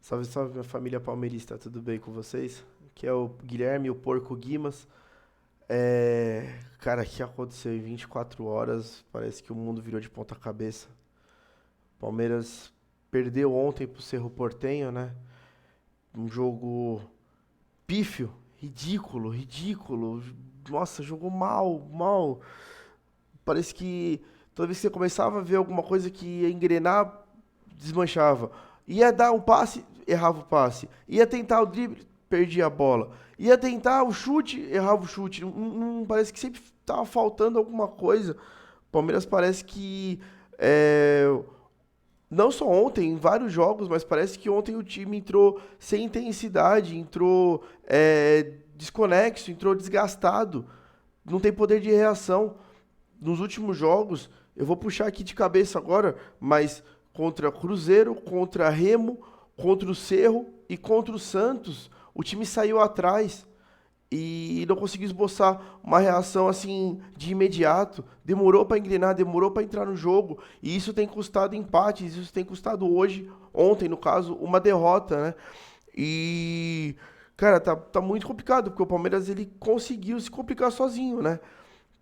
Salve, salve, minha família palmeirista, tudo bem com vocês? Aqui é o Guilherme, o Porco Guimas. Cara, o que aconteceu em 24 horas? Parece que o mundo virou de ponta cabeça. Palmeiras perdeu ontem pro Cerro Porteño, né? Um jogo pífio, ridículo, ridículo. Nossa, jogou mal, mal. Parece que toda vez que você começava a ver alguma coisa que ia engrenar, desmanchava. Ia dar um passe, errava o passe. Ia tentar o drible, perdia a bola. Ia tentar o chute, errava o chute. Parece que sempre tava faltando alguma coisa. O Palmeiras parece que é, não só ontem, em vários jogos, mas parece que ontem o time entrou sem intensidade, entrou desconexo, entrou desgastado, não tem poder de reação. Nos últimos jogos, eu vou puxar aqui de cabeça agora, mas contra Cruzeiro, contra Remo, contra o Cerro e contra o Santos, o time saiu atrás e não conseguiu esboçar uma reação assim de imediato. Demorou para engrenar, demorou para entrar no jogo, e isso tem custado empates, isso tem custado hoje, ontem no caso, uma derrota, né? E cara, tá muito complicado, porque o Palmeiras ele conseguiu se complicar sozinho, né?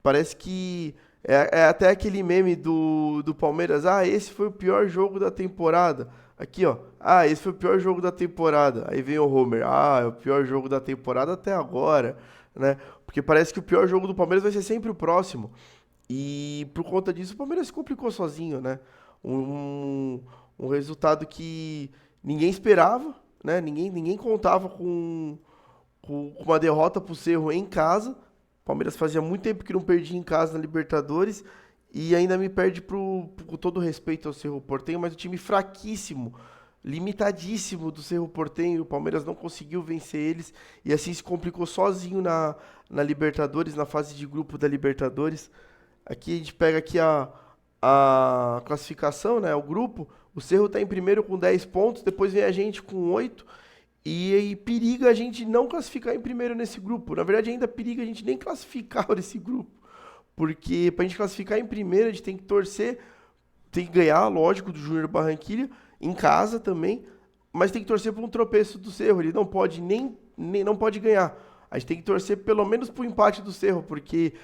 Parece que é até aquele meme do Palmeiras. Ah, esse foi o pior jogo da temporada. Aqui, ó. Ah, esse foi o pior jogo da temporada. Aí vem o Homer. Ah, é o pior jogo da temporada até agora, né? Porque parece que o pior jogo do Palmeiras vai ser sempre o próximo. E por conta disso, o Palmeiras se complicou sozinho, né? Um, um resultado que ninguém esperava, né? Ninguém contava com uma derrota pro Cerro em casa. O Palmeiras fazia muito tempo que não perdia em casa na Libertadores e ainda me perde com todo respeito ao Cerro Porteño, mas o time fraquíssimo, limitadíssimo do Cerro Porteño. O Palmeiras não conseguiu vencer eles e assim se complicou sozinho na Libertadores, na fase de grupo da Libertadores. Aqui a gente pega aqui a classificação, né, o grupo. O Cerro está em primeiro com 10 pontos, depois vem a gente com 8. E periga a gente não classificar em primeiro nesse grupo. Na verdade, ainda periga a gente nem classificar nesse grupo. Porque pra gente classificar em primeiro, a gente tem que torcer, tem que ganhar, lógico, do Júnior Barranquilla, em casa também, mas tem que torcer por um tropeço do Cerro. Ele não pode nem não pode ganhar. A gente tem que torcer pelo menos pro empate do Cerro, porque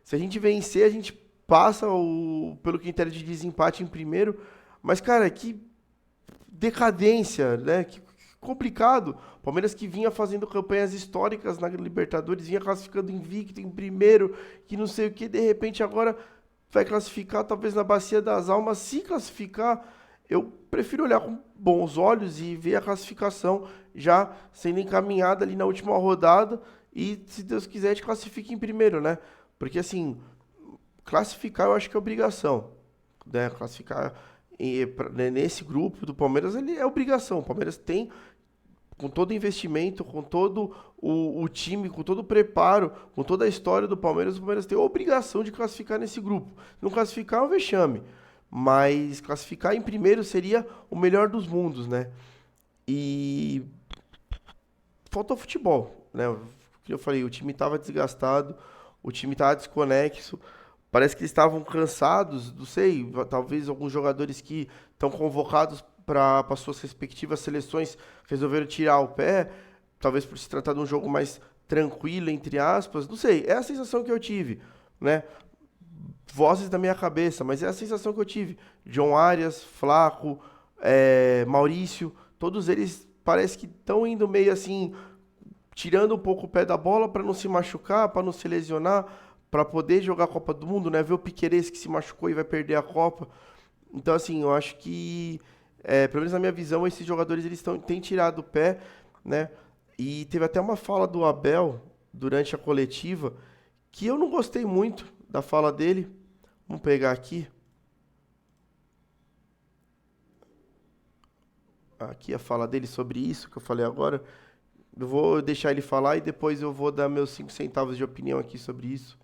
se a gente vencer, a gente passa pelo critério de desempate em primeiro. Mas, cara, que decadência, né? Que complicado. Palmeiras que vinha fazendo campanhas históricas na Libertadores, vinha classificando invicto em primeiro, que não sei o que, de repente agora vai classificar talvez na Bacia das Almas. Se classificar, eu prefiro olhar com bons olhos e ver a classificação já sendo encaminhada ali na última rodada e, se Deus quiser, a gente classifique em primeiro, né? Porque assim, classificar eu acho que é obrigação, né? Classificar nesse grupo do Palmeiras ele é obrigação. O Palmeiras tem, com todo o investimento, com todo o time, com todo o preparo, com toda a história do Palmeiras, o Palmeiras tem a obrigação de classificar nesse grupo. Não classificar é um vexame, mas classificar em primeiro seria o melhor dos mundos, né? E faltou futebol, né? Eu falei, o time estava desgastado, o time estava desconexo. Parece que eles estavam cansados, não sei, talvez alguns jogadores que estão convocados para suas respectivas seleções resolveram tirar o pé, talvez por se tratar de um jogo mais tranquilo, entre aspas, não sei, é a sensação que eu tive, né? Vozes da minha cabeça, mas é a sensação que eu tive. John Arias, Flaco, Maurício, todos eles parece que estão indo meio assim, tirando um pouco o pé da bola para não se machucar, para não se lesionar, para poder jogar a Copa do Mundo, né? Ver o Piquerez que se machucou e vai perder a Copa. Então, assim, eu acho que, pelo menos na minha visão, esses jogadores eles têm tirado o pé, né? E teve até uma fala do Abel durante a coletiva que eu não gostei muito da fala dele. Vamos pegar aqui. Aqui a fala dele sobre isso que eu falei agora. Eu vou deixar ele falar e depois eu vou dar meus 5 centavos de opinião aqui sobre isso.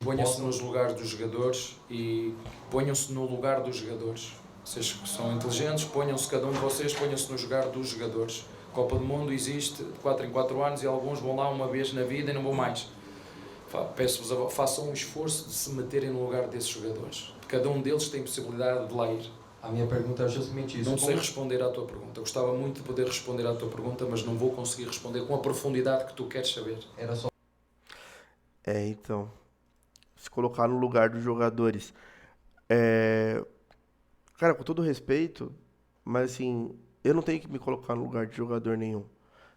Ponham-se nos lugares dos jogadores e ponham-se no lugar dos jogadores. Vocês que são inteligentes, ponham-se, cada um de vocês, ponham-se no lugar dos jogadores. A Copa do Mundo existe de 4 em 4 anos e alguns vão lá uma vez na vida e não vão mais. Peço-vos, façam um esforço de se meterem no lugar desses jogadores. Cada um deles tem possibilidade de lá ir. A minha pergunta é justamente isso. Não sei responder à tua pergunta. Eu gostava muito de poder responder à tua pergunta, mas não vou conseguir responder com a profundidade que tu queres saber. Era só... Então, se colocar no lugar dos jogadores. É, cara, com todo respeito, mas assim, eu não tenho que me colocar no lugar de jogador nenhum.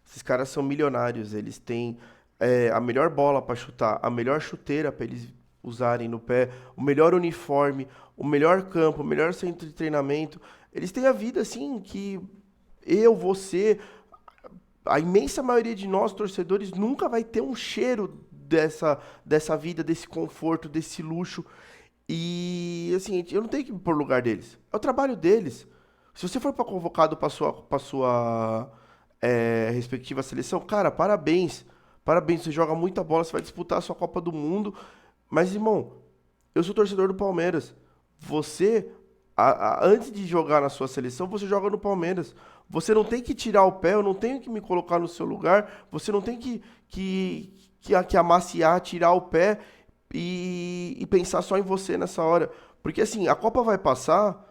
Esses caras são milionários, eles têm a melhor bola para chutar, a melhor chuteira para eles usarem no pé, o melhor uniforme, o melhor campo, o melhor centro de treinamento. Eles têm a vida assim que eu, você, a imensa maioria de nós, torcedores, nunca vai ter um cheiro dessa vida, desse conforto, desse luxo. E assim, eu não tenho que me pôr no lugar deles. É o trabalho deles. Se você for para convocado para sua respectiva seleção, cara, parabéns. Parabéns, você joga muita bola, você vai disputar a sua Copa do Mundo. Mas, irmão, eu sou torcedor do Palmeiras. Você, antes de jogar na sua seleção, você joga no Palmeiras. Você não tem que tirar o pé, eu não tenho que me colocar no seu lugar. Você não tem que amaciar, tirar o pé e pensar só em você nessa hora. Porque, assim, a Copa vai passar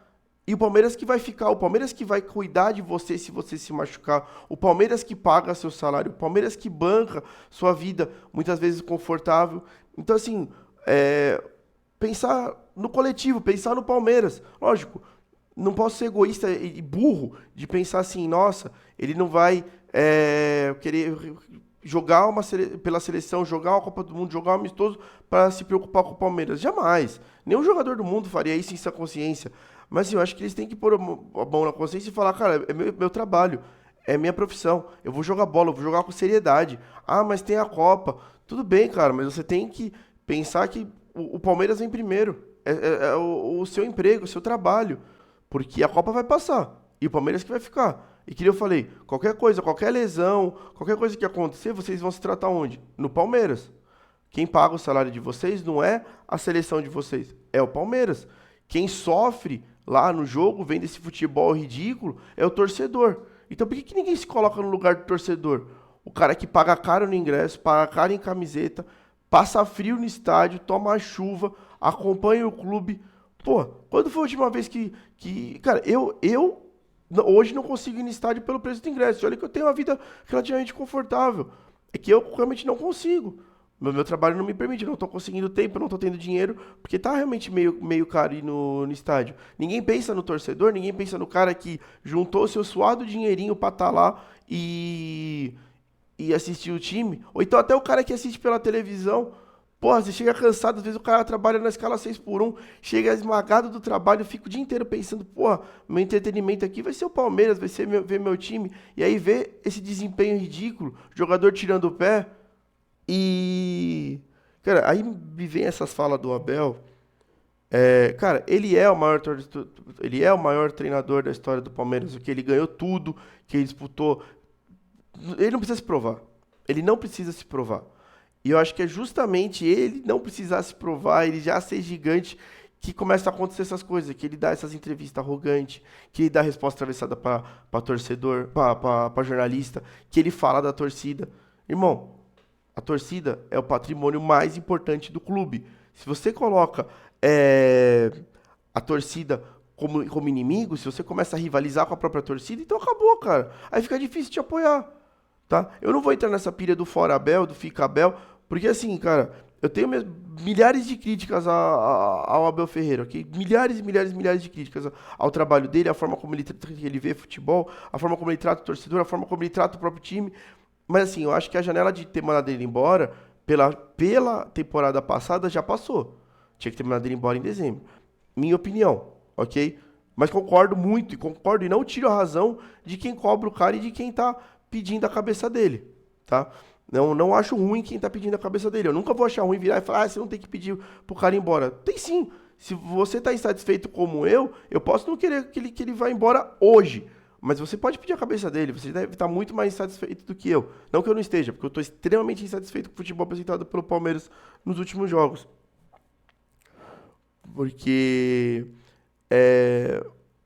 e o Palmeiras que vai ficar, o Palmeiras que vai cuidar de você se você se machucar, o Palmeiras que paga seu salário, o Palmeiras que banca sua vida, muitas vezes confortável. Então, assim, pensar no coletivo, pensar no Palmeiras. Lógico, não posso ser egoísta e burro de pensar assim, nossa, ele não vai querer jogar pela seleção, jogar uma Copa do Mundo, jogar um amistoso para se preocupar com o Palmeiras. Jamais. Nenhum jogador do mundo faria isso em sua consciência. Mas assim, eu acho que eles têm que pôr a mão na consciência e falar, cara, é meu trabalho, é minha profissão, eu vou jogar bola, eu vou jogar com seriedade. Ah, mas tem a Copa. Tudo bem, cara, mas você tem que pensar que o Palmeiras vem primeiro. É o seu emprego, o seu trabalho. Porque a Copa vai passar. E o Palmeiras que vai ficar. E que eu falei, qualquer coisa, qualquer lesão, qualquer coisa que acontecer, vocês vão se tratar onde? No Palmeiras. Quem paga o salário de vocês não é a seleção de vocês, é o Palmeiras. Quem sofre lá no jogo, vendo esse futebol ridículo, é o torcedor. Então por que ninguém se coloca no lugar do torcedor? O cara que paga caro no ingresso, paga caro em camiseta, passa frio no estádio, toma chuva, acompanha o clube. Pô, quando foi a última vez cara, eu hoje não consigo ir no estádio pelo preço do ingresso. Olha que eu tenho uma vida relativamente confortável. É que eu realmente não consigo. Meu trabalho não me permite, eu não tô conseguindo tempo, eu não tô tendo dinheiro, porque tá realmente meio caro ir no estádio. Ninguém pensa no torcedor, ninguém pensa no cara que juntou seu suado dinheirinho pra estar lá e assistir o time. Ou então até o cara que assiste pela televisão. Porra, você chega cansado, às vezes o cara trabalha na escala 6x1, chega esmagado do trabalho, fica o dia inteiro pensando, porra, meu entretenimento aqui vai ser o Palmeiras, vai ser ver meu time. E aí vê esse desempenho ridículo, jogador tirando o pé. E, cara, aí me vem essas falas do Abel. Cara, ele é o maior treinador da história do Palmeiras, o que ele ganhou tudo, que ele disputou. Ele não precisa se provar. Ele não precisa se provar. E eu acho que é justamente ele não precisar se provar, ele já ser gigante, que começa a acontecer essas coisas, que ele dá essas entrevistas arrogantes, que ele dá resposta atravessada para torcedor, para jornalista, que ele fala da torcida. Irmão, a torcida é o patrimônio mais importante do clube. Se você coloca a torcida como inimigo, se você começa a rivalizar com a própria torcida, então acabou, cara. Aí fica difícil te apoiar, tá? Eu não vou entrar nessa pilha do fora Abel, do fica Abel, porque assim, cara, eu tenho milhares de críticas ao Abel Ferreira, ok? Milhares e milhares e milhares de críticas ao trabalho dele, a forma como ele vê futebol, a forma como ele trata o torcedor, a forma como ele trata o próprio time. Mas assim, eu acho que a janela de ter mandado ele embora, pela temporada passada, já passou. Tinha que ter mandado ele embora em dezembro. Minha opinião, ok? Mas concordo muito, e não tiro a razão de quem cobra o cara e de quem tá pedindo a cabeça dele, tá? Não acho ruim quem tá pedindo a cabeça dele. Eu nunca vou achar ruim virar e falar, você não tem que pedir pro cara ir embora. Tem sim. Se você tá insatisfeito como eu posso não querer que ele vá embora hoje. Mas você pode pedir a cabeça dele, você deve estar muito mais insatisfeito do que eu. Não que eu não esteja, porque eu estou extremamente insatisfeito com o futebol apresentado pelo Palmeiras nos últimos jogos. Porque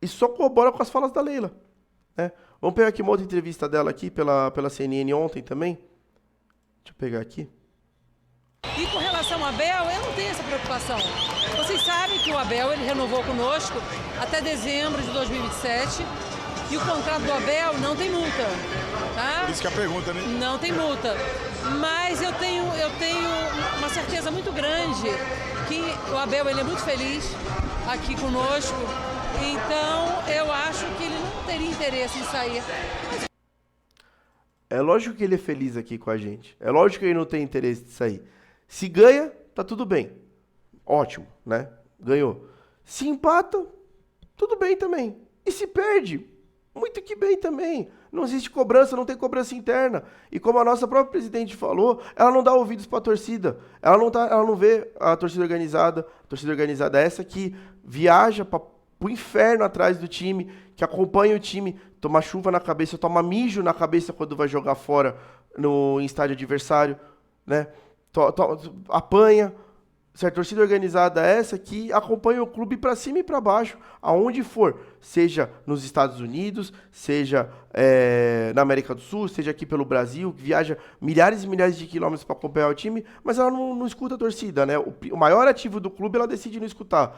isso só corrobora com as falas da Leila, né? Vamos pegar aqui uma outra entrevista dela aqui pela CNN ontem também. Deixa eu pegar aqui. E com relação ao Abel, eu não tenho essa preocupação. Vocês sabem que o Abel ele renovou conosco até dezembro de 2027 e o contrato do Abel não tem multa. Tá? Por isso que a pergunta, né? Não tem multa. Mas eu tenho uma certeza muito grande que o Abel ele é muito feliz aqui conosco. Então eu acho que ele não teria interesse em sair. É lógico que ele é feliz aqui com a gente. É lógico que ele não tem interesse de sair. Se ganha, tá tudo bem. Ótimo, né? Ganhou. Se empata, tudo bem também. E se perde, muito que bem também. Não existe cobrança, não tem cobrança interna. E como a nossa própria presidente falou, ela não dá ouvidos para a torcida. Ela não vê a torcida organizada. A torcida organizada é essa que viaja para o inferno atrás do time, que acompanha o time, toma chuva na cabeça, toma mijo na cabeça quando vai jogar fora no estádio adversário, né? Apanha. Certo? Torcida organizada é essa que acompanha o clube para cima e para baixo, aonde for, seja nos Estados Unidos, seja na América do Sul, seja aqui pelo Brasil, que viaja milhares e milhares de quilômetros para acompanhar o time, mas ela não escuta a torcida, né? O maior ativo do clube ela decide não escutar.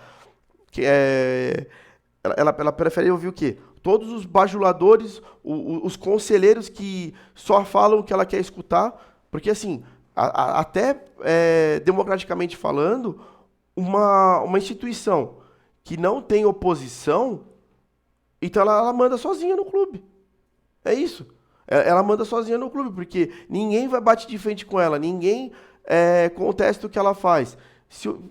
Ela prefere ouvir o quê? Todos os bajuladores, os conselheiros que só falam o que ela quer escutar, porque assim, até democraticamente falando, uma instituição que não tem oposição, então ela manda sozinha no clube. É isso. Ela manda sozinha no clube, porque ninguém vai bater de frente com ela, ninguém contesta o que ela faz.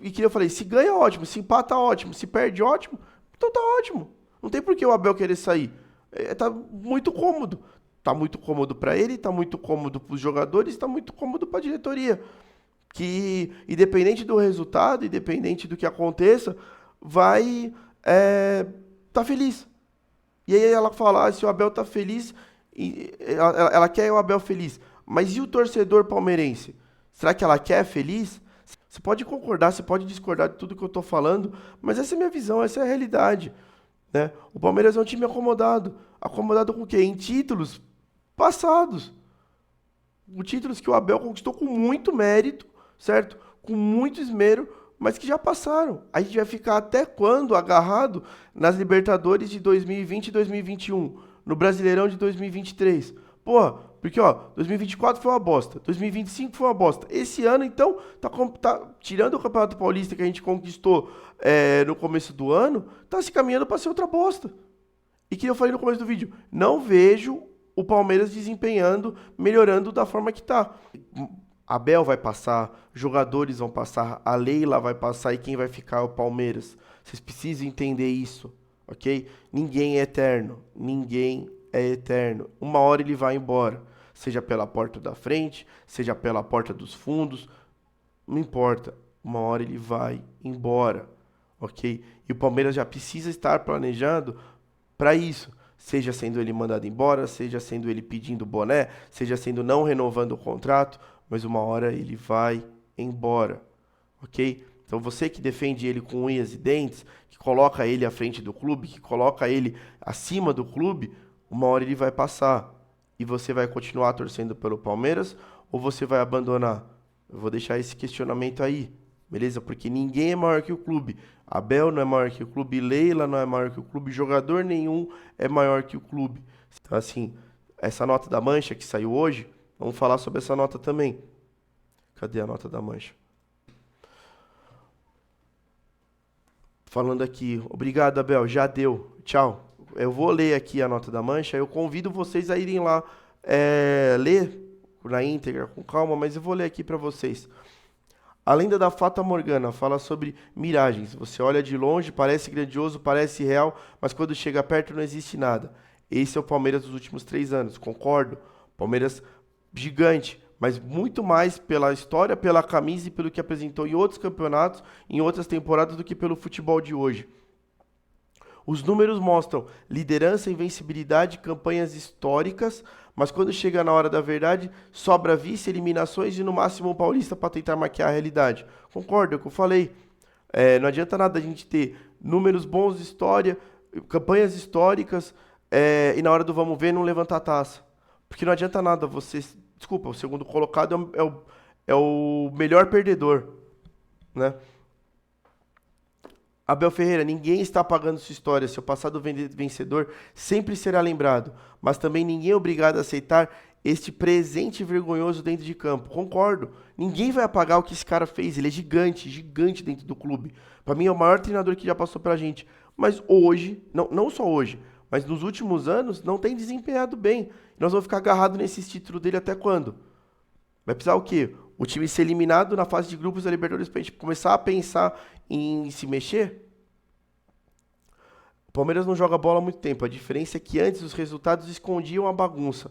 E que eu falei, se ganha, ótimo, se empata, ótimo, se perde, ótimo, então tá ótimo. Não tem por que o Abel querer sair. Tá muito cômodo. Tá muito cômodo para ele, tá muito cômodo para os jogadores, tá muito cômodo para a diretoria. Que, independente do resultado, independente do que aconteça, vai tá feliz. E aí ela fala, se o Abel tá feliz, ela quer o Abel feliz. Mas e o torcedor palmeirense? Será que ela quer feliz? Você pode concordar, você pode discordar de tudo que eu tô falando, mas essa é a minha visão, essa é a realidade. Né? O Palmeiras é um time acomodado. Acomodado com o quê? Em títulos passados. Títulos que o Abel conquistou com muito mérito, certo? Com muito esmero, mas que já passaram. A gente vai ficar até quando agarrado nas Libertadores de 2020 e 2021, no Brasileirão de 2023? Pô, porque 2024 foi uma bosta, 2025 foi uma bosta. Esse ano, então, tá tirando o Campeonato Paulista que a gente conquistou no começo do ano, tá se caminhando para ser outra bosta. E que eu falei no começo do vídeo, não vejo o Palmeiras desempenhando, melhorando da forma que tá. Abel vai passar, jogadores vão passar, a Leila vai passar e quem vai ficar é o Palmeiras. Vocês precisam entender isso, ok? Ninguém é eterno, ninguém é eterno. Uma hora ele vai embora, seja pela porta da frente, seja pela porta dos fundos, não importa. Uma hora ele vai embora, ok? E o Palmeiras já precisa estar planejando para isso. Seja sendo ele mandado embora, seja sendo ele pedindo boné, seja sendo não renovando o contrato, mas uma hora ele vai embora, ok? Então você que defende ele com unhas e dentes, que coloca ele à frente do clube, que coloca ele acima do clube, uma hora ele vai passar. E você vai continuar torcendo pelo Palmeiras ou você vai abandonar? Eu vou deixar esse questionamento aí, beleza? Porque ninguém é maior que o clube. Abel não é maior que o clube, Leila não é maior que o clube, jogador nenhum é maior que o clube. Então, assim, essa nota da Mancha que saiu hoje, vamos falar sobre essa nota também. Cadê a nota da Mancha? Falando aqui, obrigado, Abel, já deu, tchau. Eu vou ler aqui a nota da Mancha, eu convido vocês a irem lá ler na íntegra, com calma, mas eu vou ler aqui para vocês. A lenda da Fata Morgana fala sobre miragens. Você olha de longe, parece grandioso, parece real, mas quando chega perto não existe nada. Esse é o Palmeiras dos últimos 3 anos, concordo. Palmeiras gigante, mas muito mais pela história, pela camisa e pelo que apresentou em outros campeonatos, em outras temporadas, do que pelo futebol de hoje. Os números mostram liderança, invencibilidade, campanhas históricas, mas quando chega na hora da verdade, sobra vice, eliminações e no máximo um paulista para tentar maquiar a realidade. Concordo, é o que eu falei. Não adianta nada a gente ter números bons de história, campanhas históricas, e na hora do vamos ver não levantar a taça. Porque não adianta nada você... Desculpa, o segundo colocado é o melhor perdedor, né? Abel Ferreira, ninguém está apagando sua história. Seu passado vencedor sempre será lembrado, mas também ninguém é obrigado a aceitar este presente vergonhoso dentro de campo. Concordo. Ninguém vai apagar o que esse cara fez. Ele é gigante, gigante dentro do clube. Para mim é o maior treinador que já passou pela gente. Mas hoje, não só hoje, mas nos últimos anos, não tem desempenhado bem. Nós vamos ficar agarrados nesse título dele até quando? Vai precisar o quê? O time ser eliminado na fase de grupos da Libertadores pra gente começar a pensar em se mexer? O Palmeiras não joga bola há muito tempo. A diferença é que antes os resultados escondiam a bagunça.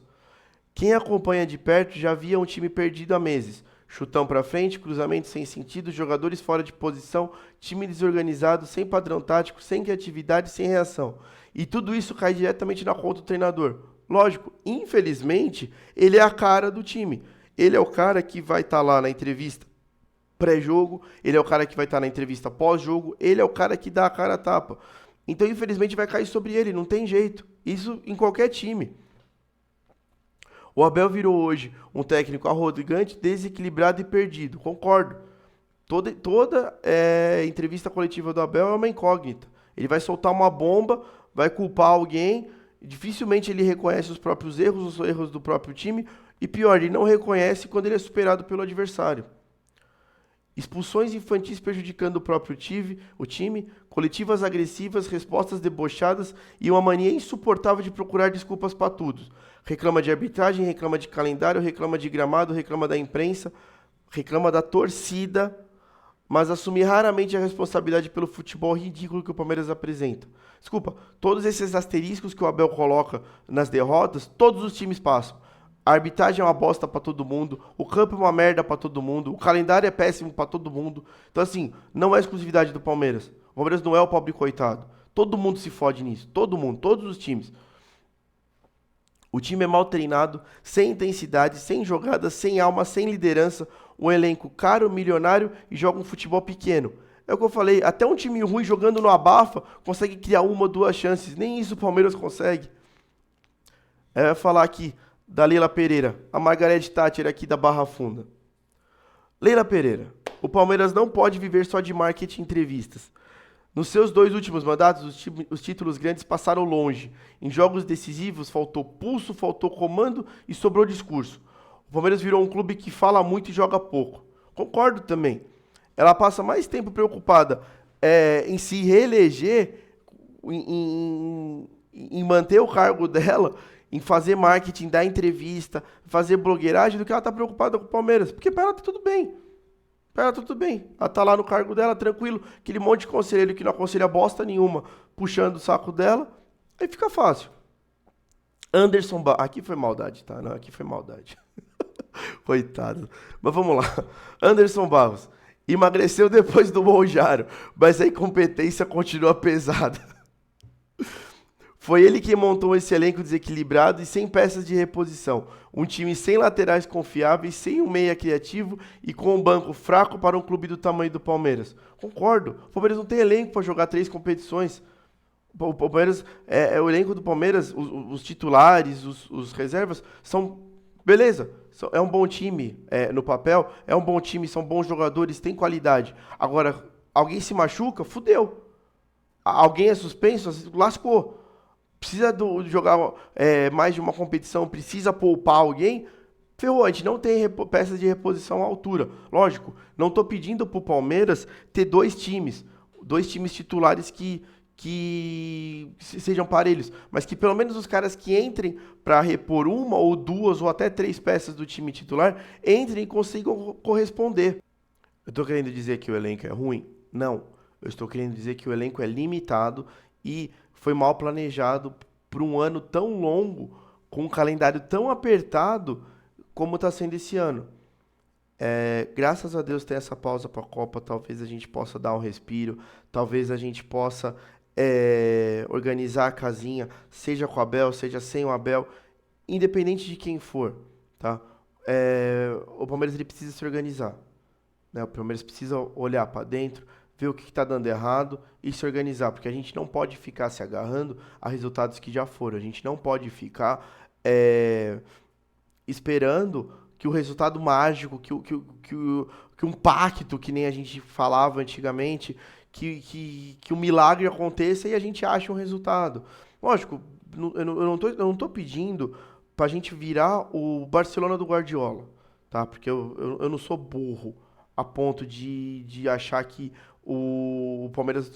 Quem acompanha de perto já via um time perdido há meses. Chutão pra frente, cruzamento sem sentido, jogadores fora de posição, time desorganizado, sem padrão tático, sem criatividade, sem reação. E tudo isso cai diretamente na conta do treinador. Lógico, infelizmente, ele é a cara do time. Ele é o cara que vai estar lá na entrevista pré-jogo, ele é o cara que vai estar na entrevista pós-jogo, ele é o cara que dá a cara a tapa. Então, infelizmente, vai cair sobre ele, não tem jeito. Isso em qualquer time. O Abel virou hoje um técnico arrogante, desequilibrado e perdido. Concordo. Toda entrevista coletiva do Abel é uma incógnita. Ele vai soltar uma bomba, vai culpar alguém, dificilmente ele reconhece os próprios erros, os erros do próprio time, e pior, ele não reconhece quando ele é superado pelo adversário. Expulsões infantis prejudicando o próprio time, coletivas agressivas, respostas debochadas e uma mania insuportável de procurar desculpas para tudo. Reclama de arbitragem, reclama de calendário, reclama de gramado, reclama da imprensa, reclama da torcida, mas assume raramente a responsabilidade pelo futebol ridículo que o Palmeiras apresenta. Desculpa, todos esses asteriscos que o Abel coloca nas derrotas, todos os times passam. A arbitragem é uma bosta pra todo mundo, o campo é uma merda pra todo mundo, o calendário é péssimo pra todo mundo. Então assim, não é exclusividade do Palmeiras. O Palmeiras não é o pobre coitado. Todo mundo se fode nisso, todo mundo, todos os times. O time é mal treinado, sem intensidade, sem jogada, sem alma, sem liderança, um elenco caro, milionário e joga um futebol pequeno. É o que eu falei, até um time ruim jogando no abafa consegue criar uma ou duas chances, nem isso o Palmeiras consegue. Eu ia falar aqui da Leila Pereira, a Margareth Thatcher aqui da Barra Funda. Leila Pereira, o Palmeiras não pode viver só de marketing e entrevistas. Nos seus 2 últimos mandatos, os títulos grandes passaram longe. Em jogos decisivos, faltou pulso, faltou comando e sobrou discurso. O Palmeiras virou um clube que fala muito e joga pouco. Concordo também. Ela passa mais tempo preocupada em se reeleger, em manter o cargo dela, em fazer marketing, dar entrevista, fazer blogueiragem, do que ela está preocupada com o Palmeiras. Porque para ela tá tudo bem. Para ela tá tudo bem. Ela tá lá no cargo dela, tranquilo. Aquele monte de conselheiro que não aconselha bosta nenhuma, puxando o saco dela. Aí fica fácil. Anderson Barros. Aqui foi maldade, tá? Não, aqui foi maldade. Coitado. Mas vamos lá. Anderson Barros. Emagreceu depois do Monjaro, mas a incompetência continua pesada. Foi ele que montou esse elenco desequilibrado e sem peças de reposição. Um time sem laterais confiáveis, sem um meia criativo e com um banco fraco para um clube do tamanho do Palmeiras. Concordo. O Palmeiras não tem elenco para jogar 3 competições. O Palmeiras, o elenco do Palmeiras, os titulares, os reservas, são... Beleza, é um bom time no papel, é um bom time, são bons jogadores, tem qualidade. Agora, alguém se machuca, fudeu. Alguém é suspenso, lascou. Precisa jogar mais de uma competição, precisa poupar alguém, ferrou, a gente não tem peças de reposição à altura. Lógico, não estou pedindo para o Palmeiras ter 2 times titulares que sejam parelhos, mas que pelo menos os caras que entrem para repor 1 ou 2 ou até 3 peças do time titular, entrem e consigam corresponder. Eu estou querendo dizer que o elenco é ruim? Não. Eu estou querendo dizer que o elenco é limitado e foi mal planejado por um ano tão longo, com um calendário tão apertado como está sendo esse ano. Graças a Deus tem essa pausa para a Copa, talvez a gente possa dar um respiro, talvez a gente possa organizar a casinha, seja com o Abel, seja sem o Abel, independente de quem for, tá? O Palmeiras ele precisa se organizar, né? O Palmeiras precisa olhar para dentro, ver o que está dando errado e se organizar, porque a gente não pode ficar se agarrando a resultados que já foram, a gente não pode ficar esperando que o resultado mágico, que um pacto, que nem a gente falava antigamente, que o milagre aconteça e a gente acha um resultado. Lógico, eu não tô pedindo pra gente virar o Barcelona do Guardiola, tá? Porque eu não sou burro a ponto de achar que o Palmeiras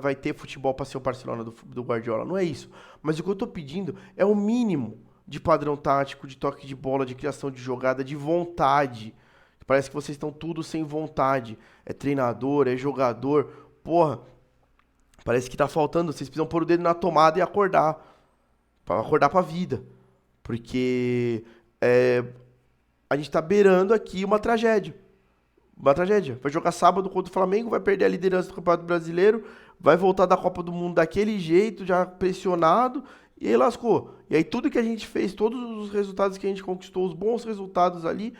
vai ter futebol pra ser o Barcelona do Guardiola. Não é isso. Mas o que eu tô pedindo é o mínimo de padrão tático, de toque de bola, de criação de jogada, de vontade. Parece que vocês estão tudo sem vontade. É treinador, é jogador. Porra, parece que tá faltando. Vocês precisam pôr o dedo na tomada e acordar. Pra acordar pra vida. Porque a gente tá beirando aqui uma tragédia. Uma tragédia. Vai jogar sábado contra o Flamengo, vai perder a liderança do Campeonato Brasileiro, vai voltar da Copa do Mundo daquele jeito, já pressionado, e aí lascou. E aí tudo que a gente fez, todos os resultados que a gente conquistou, os bons resultados ali,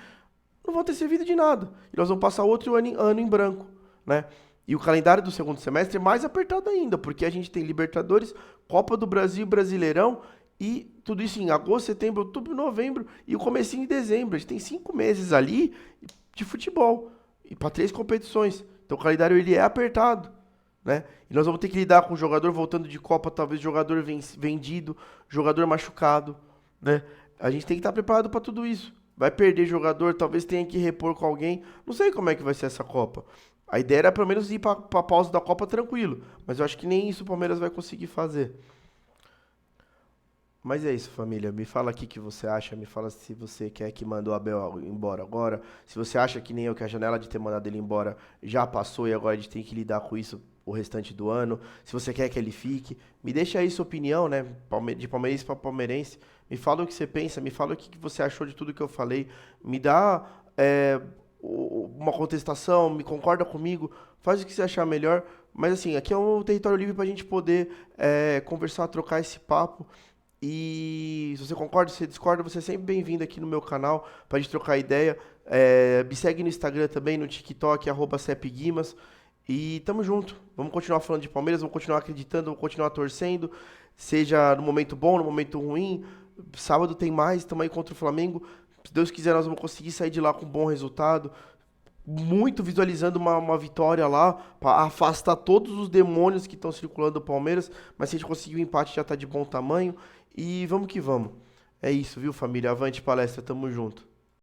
não vão ter servido de nada. E nós vamos passar outro ano em branco, né? E o calendário do segundo semestre é mais apertado ainda, porque a gente tem Libertadores, Copa do Brasil, Brasileirão, e tudo isso em agosto, setembro, outubro, novembro e o comecinho de dezembro. A gente tem 5 meses ali de futebol e para 3 competições. Então o calendário ele é apertado, né? E nós vamos ter que lidar com o jogador voltando de Copa, talvez jogador vendido, jogador machucado, né? A gente tem que estar preparado para tudo isso. Vai perder jogador, talvez tenha que repor com alguém. Não sei como é que vai ser essa Copa. A ideia era pelo menos ir para a pausa da Copa tranquilo, mas eu acho que nem isso o Palmeiras vai conseguir fazer. Mas é isso, família. Me fala aqui o que você acha. Me fala se você quer que mande o Abel embora agora. Se você acha que nem eu, que a janela de ter mandado ele embora já passou e agora a gente tem que lidar com isso o restante do ano. Se você quer que ele fique, me deixa aí sua opinião, né? De palmeirense para palmeirense. Me fala o que você pensa. Me fala o que você achou de tudo que eu falei. Me dá uma contestação. Me concorda comigo. Faz o que você achar melhor. Mas assim, aqui é um território livre para a gente poder conversar, trocar esse papo. E se você concorda, se você discorda, você é sempre bem-vindo aqui no meu canal pra gente trocar ideia. Me segue no Instagram também, no TikTok, @cepguimas. E tamo junto. Vamos continuar falando de Palmeiras, vamos continuar acreditando, vamos continuar torcendo. Seja no momento bom, no momento ruim. Sábado tem mais, estamos aí contra o Flamengo. Se Deus quiser, nós vamos conseguir sair de lá com um bom resultado. Muito visualizando uma vitória lá, para afastar todos os demônios que estão circulando do Palmeiras. Mas se a gente conseguir o empate, já tá de bom tamanho. E vamos que vamos. É isso, viu, família? Avante palestra, tamo junto.